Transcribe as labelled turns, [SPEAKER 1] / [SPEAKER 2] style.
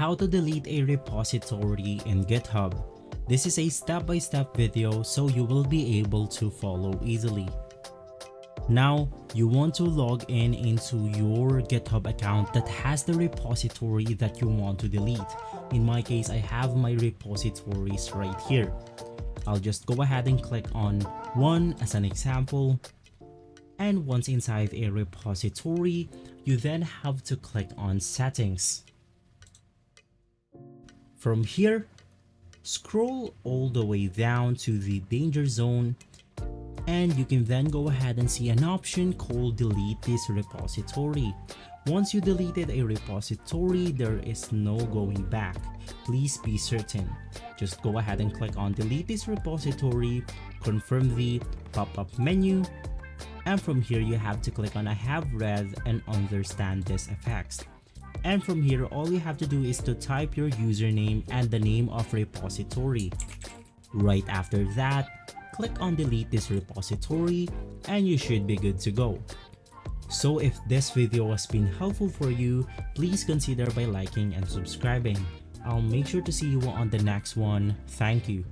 [SPEAKER 1] how to delete a repository in GitHub. This is a step-by-step video so you will be able to follow easily. Now, you want to log in into your GitHub account that has the repository that you want to delete. In my case, I have my repositories right here. I'll just go ahead and click on one as an example. And once inside a repository, you then have to click on settings. From here, scroll all the way down to the danger zone, and you can then go ahead and see an option called delete this repository. Once you deleted a repository, there is no going back. Please be certain. Just go ahead and click on delete this repository, confirm the pop-up menu, and from here you have to click on I have read and understand this effects. And from here, all you have to do is to type your username and the name of repository. Right after that, click on delete this repository and you should be good to go. So if this video has been helpful for you, please consider by liking and subscribing. I'll make sure to see you on the next one. Thank you.